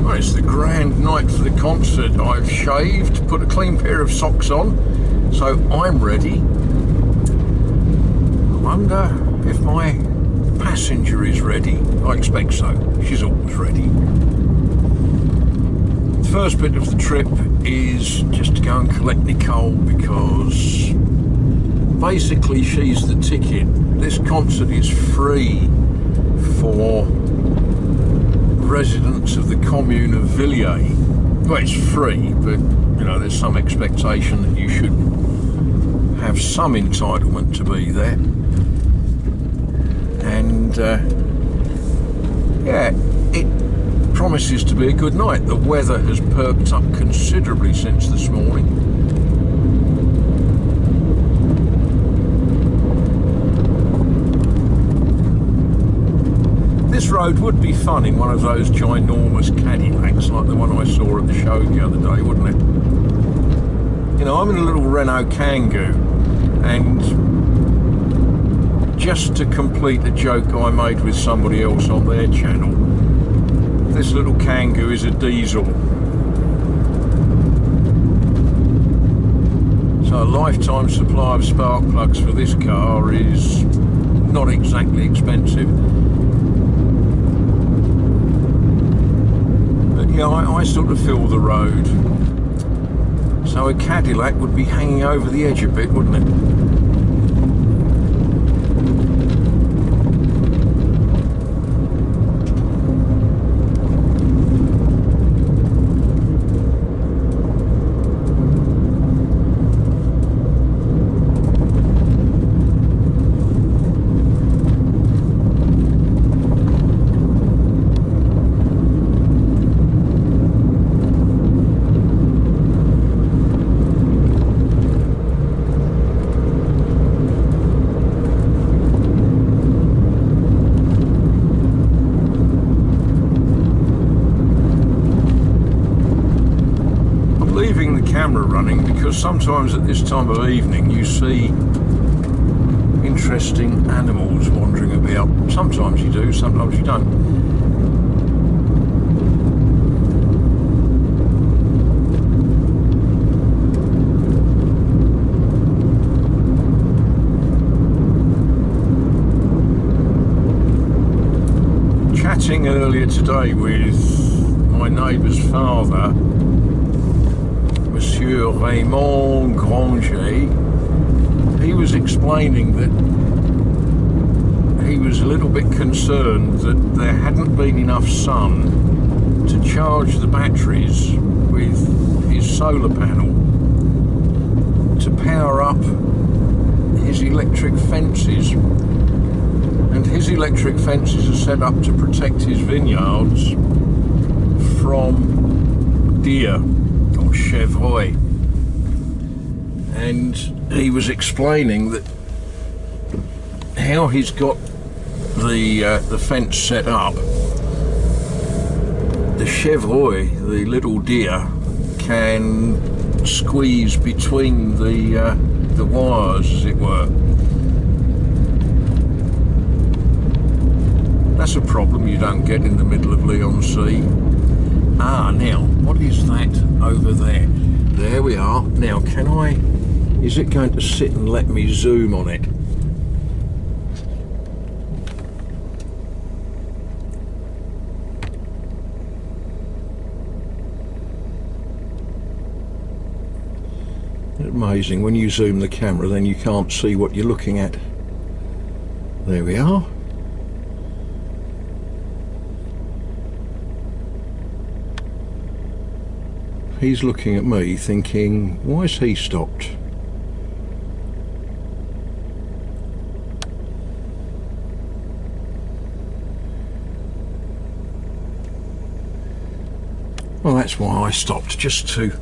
Well, it's the grand night for the concert. I've shaved, put a clean pair of socks on, so I'm ready. I wonder if my passenger is ready. I expect so. She's always ready. The first bit of the trip is just to go and collect Nicole, because basically she's the ticket. This concert is free for residents of the commune of Villiers. Well, it's free, but you know, there's some expectation that you should have some entitlement to be there. And yeah, it promises to be a good night. The weather has perked up considerably since this morning. This road would be fun in one of those ginormous Cadillacs like the one I saw at the show the other day, wouldn't it? You know, I'm in a little Renault Kangoo, and just to complete a joke I made with somebody else on their channel, this little Kangoo is a diesel. So a lifetime supply of spark plugs for this car is not exactly expensive. Yeah, I sort of feel the road. So a Cadillac would be hanging over the edge a bit, wouldn't it? Camera running because sometimes at this time of evening you see interesting animals wandering about. Sometimes you do, sometimes you don't. Chatting earlier today with my neighbour's father, Monsieur Raymond Granger, he was explaining that he was a little bit concerned that there hadn't been enough sun to charge the batteries with his solar panel to power up his electric fences. And his electric fences are set up to protect his vineyards from deer, chevreuil, and he was explaining that how he's got the fence set up. The chevreuil, the little deer, can squeeze between the wires, as it were. That's a problem you don't get in the middle of Leigh-on-Sea. Ah, now, what is that over there? There we are. Now, is it going to sit and let me zoom on it? Amazing, when you zoom the camera then you can't see what you're looking at. There we are. He's looking at me thinking, why is he stopped? Well, that's why I stopped, just to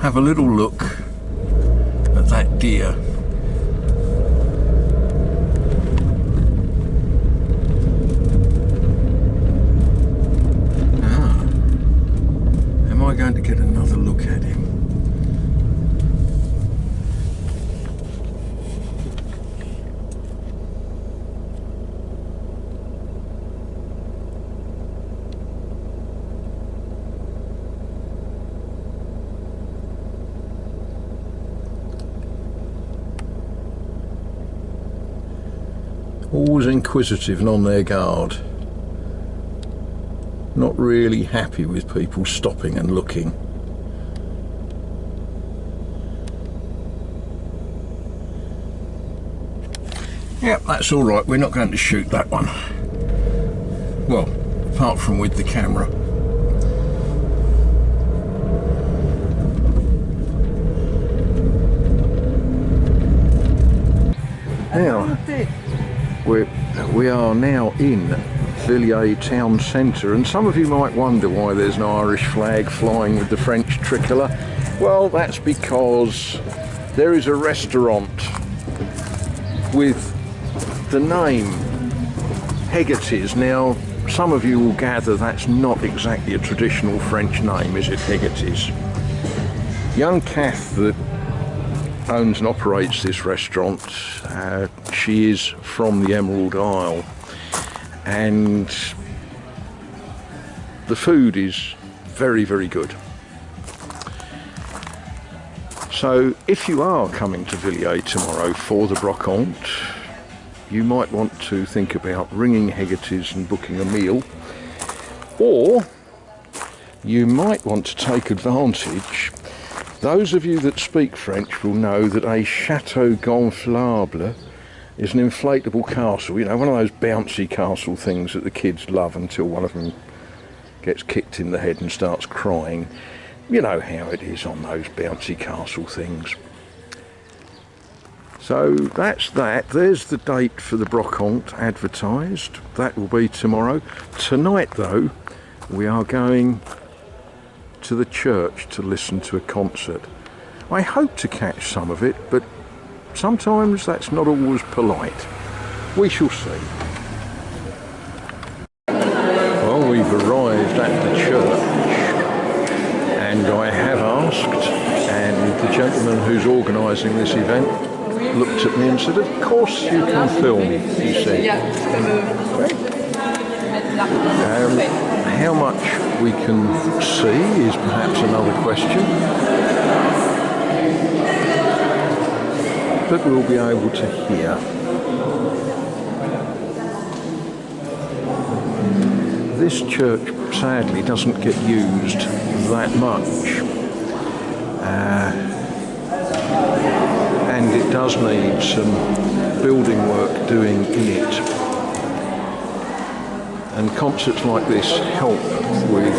have a little look at that deer. Going to get another look at him. always inquisitive and on their guard. Not really happy with people stopping and looking. Yep, that's all right. We're not going to shoot that one. Well, apart from with the camera. Now, we are now in Villiers town centre, and some of you might wonder why there's an Irish flag flying with the French tricolour. Well, that's because there is a restaurant with the name Hegarty's. Now, some of you will gather that's not exactly a traditional French name, is it, Hegarty's? Young Kath that owns and operates this restaurant, she is from the Emerald Isle, and the food is very, very good. So if you are coming to Villiers tomorrow for the brocante, you might want to think about ringing Hegarty's and booking a meal, or you might want to take advantage. Those of you that speak French will know that a chateau gonflable is an inflatable castle, you know, one of those bouncy castle things that the kids love until one of them gets kicked in the head and starts crying. You know how it is on those bouncy castle things. So that's that. There's the date for the brocante advertised. That will be tomorrow. Tonight, though, we are going to the church to listen to a concert. I hope to catch some of it, but sometimes that's not always polite. We shall see. Well, we've arrived at the church, and I have asked, and the gentleman who's organising this event looked at me and said, "Of course you can film," he said. How much we can see is perhaps another question, but we'll be able to hear. This church sadly doesn't get used that much, and it does need some building work doing in it. And concerts like this help with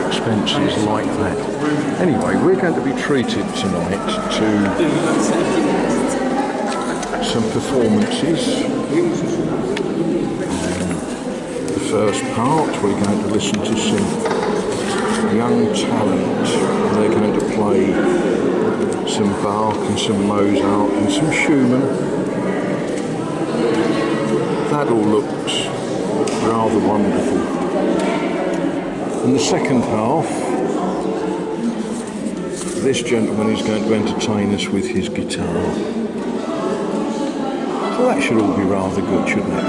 expenses like that. Anyway, we're going to be treated tonight to some performances. The first part, we're going to listen to some young talent. They're going to play some Bach and some Mozart and some Schumann. That all looks rather wonderful. In the second half, this gentleman is going to entertain us with his guitar. So that should all be rather good, shouldn't it?